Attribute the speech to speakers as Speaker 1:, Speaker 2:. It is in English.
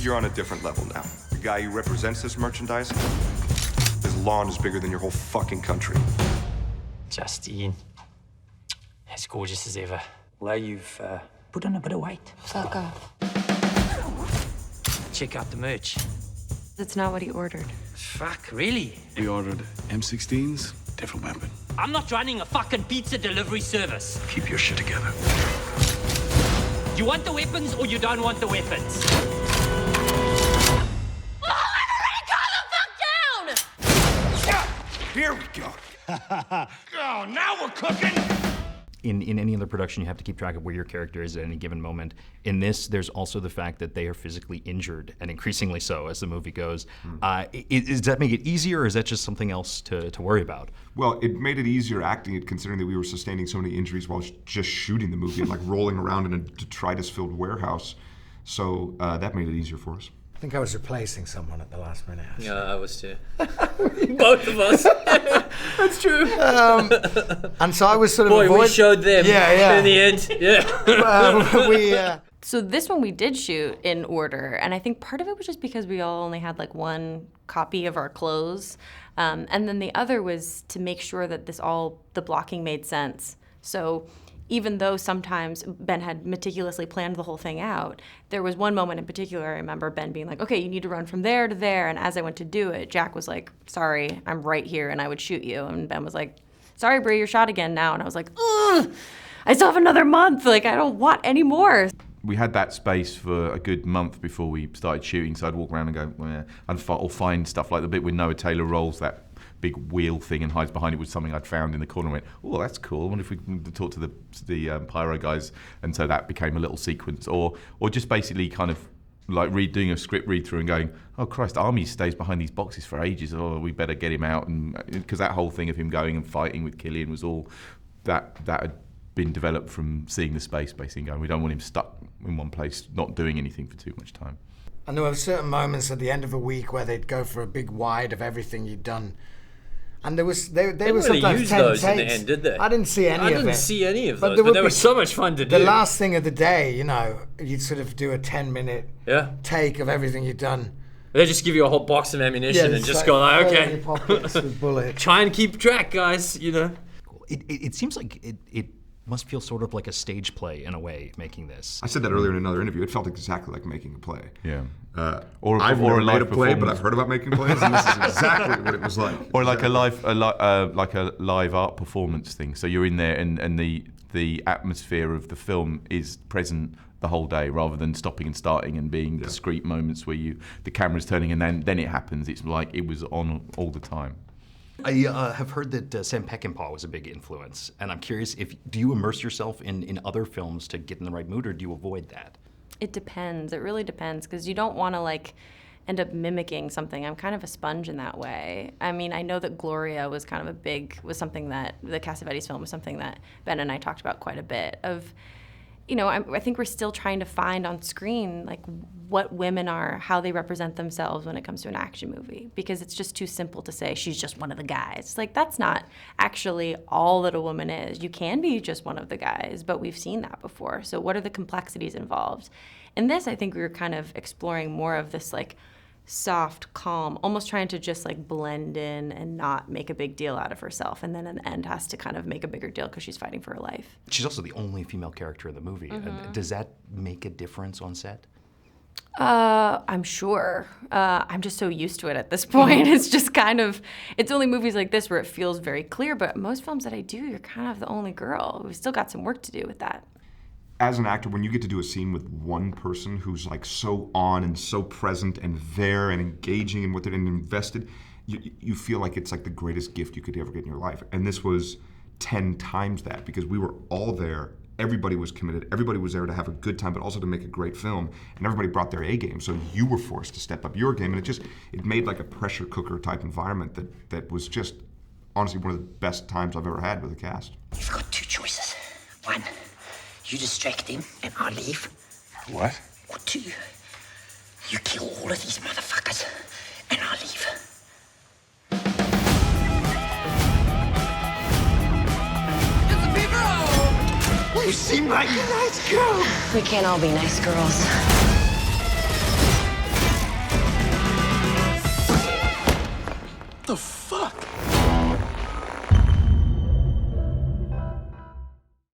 Speaker 1: You're on a different level now. The guy who represents this merchandise, his lawn is bigger than your whole fucking country.
Speaker 2: Justine, as gorgeous as ever. Well, you've put on a bit of weight.
Speaker 3: Fuck off.
Speaker 2: Check out the merch.
Speaker 3: That's not what he ordered.
Speaker 2: Fuck, really?
Speaker 4: We ordered M16s, different weapon.
Speaker 2: I'm not running a fucking pizza delivery service.
Speaker 4: Keep your shit together.
Speaker 2: You want the weapons or you don't want the weapons?
Speaker 1: Here we go. Oh, now we're cooking.
Speaker 5: In any other production, you have to keep track of where your character is at any given moment. In this, there's also the fact that they are physically injured, and increasingly so as the movie goes. Does that make it easier, or is that just something else to worry about?
Speaker 1: Well, it made it easier acting it, considering that we were sustaining so many injuries while just shooting the movie and like rolling around in a detritus-filled warehouse. So that made it easier for us.
Speaker 6: I think I was replacing someone at the last minute. Actually.
Speaker 7: Yeah, I was too. Both of us. That's true.
Speaker 6: And so I was sort of
Speaker 7: we showed them.
Speaker 6: Yeah.
Speaker 7: In the end, yeah.
Speaker 3: So this one we did shoot in order, and I think part of it was just because we all only had like one copy of our clothes, and then the other was to make sure that the blocking made sense. So even though sometimes Ben had meticulously planned the whole thing out, there was one moment in particular I remember Ben being like, okay, you need to run from there to there, and as I went to do it, Jack was like, sorry, I'm right here, and I would shoot you, and Ben was like, sorry, Brie, you're shot again now, and I was like, ugh, I still have another month, like, I don't want any more.
Speaker 8: We had that space for a good month before we started shooting, so I'd walk around and go, well, yeah, or find stuff like the bit where Noah Taylor rolls that big wheel thing and hides behind it was something I'd found in the corner and went, oh, that's cool. I wonder if we can talk to the pyro guys. And so that became a little sequence. Or just basically kind of like doing a script read-through and going, oh, Christ, Armie stays behind these boxes for ages. Oh, we better get him out. And because that whole thing of him going and fighting with Cillian was all that had been developed from seeing the space, basically, going, we don't want him stuck in one place, not doing anything for too much time.
Speaker 6: And there were certain moments at the end of a week where they'd go for a big wide of everything you'd done. And they were
Speaker 7: really
Speaker 6: sometimes 10
Speaker 7: those
Speaker 6: takes.
Speaker 7: in the end, did they?
Speaker 6: I didn't see any of it.
Speaker 7: I didn't see any of those,
Speaker 6: there
Speaker 7: but
Speaker 6: would
Speaker 7: they
Speaker 6: be
Speaker 7: were so much fun to do.
Speaker 6: The last thing of the day, you'd sort of do a 10-minute take of everything you'd done.
Speaker 7: They just give you a whole box of ammunition and just go like, okay,
Speaker 6: pockets with bullets.
Speaker 7: Try and keep track, guys,
Speaker 5: It seems like it must feel sort of like a stage play in a way, making this.
Speaker 1: I said that earlier in another interview. It felt exactly like making a play.
Speaker 8: Yeah.
Speaker 1: I've never made a play, but I've heard about making plays, and this is exactly what it was like.
Speaker 8: Or like a live art performance thing. So you're in there, and the atmosphere of the film is present the whole day, rather than stopping and starting and being discrete moments where the camera's turning and then it happens. It's like it was on all the time.
Speaker 5: I have heard that Sam Peckinpah was a big influence, and I'm curious, do you immerse yourself in other films to get in the right mood, or do you avoid that?
Speaker 3: It depends. It really depends, because you don't want to end up mimicking something. I'm kind of a sponge in that way. I mean, I know that Gloria was kind of was something that, the Cassavetes film was something that Ben and I talked about quite a bit of, I think we're still trying to find on screen, what women are, how they represent themselves when it comes to an action movie. Because it's just too simple to say, she's just one of the guys. That's not actually all that a woman is. You can be just one of the guys, but we've seen that before. So what are the complexities involved? In this, I think we were kind of exploring more of this, soft, calm, almost trying to just blend in and not make a big deal out of herself, and then in the end has to kind of make a bigger deal because she's fighting for her life.
Speaker 5: She's also the only female character in the movie.
Speaker 3: Mm-hmm.
Speaker 5: Does that make a difference on set?
Speaker 3: I'm sure. I'm just so used to it at this point. It's just it's only movies like this where it feels very clear, but most films that I do, you're kind of the only girl. We've still got some work to do with that.
Speaker 1: As an actor, when you get to do a scene with one person who's so on and so present and there and engaging in what they're invested, you feel like it's the greatest gift you could ever get in your life. And this was 10 times that, because we were all there. Everybody was committed. Everybody was there to have a good time, but also to make a great film. And everybody brought their A game. So you were forced to step up your game. And it made a pressure cooker type environment that was just honestly one of the best times I've ever had with a cast.
Speaker 2: You've got two choices. One, you distract him and I leave.
Speaker 4: What?
Speaker 2: Or two, you kill all of these motherfuckers and I leave. You seem like a nice girl.
Speaker 3: We can't all be nice girls.
Speaker 4: the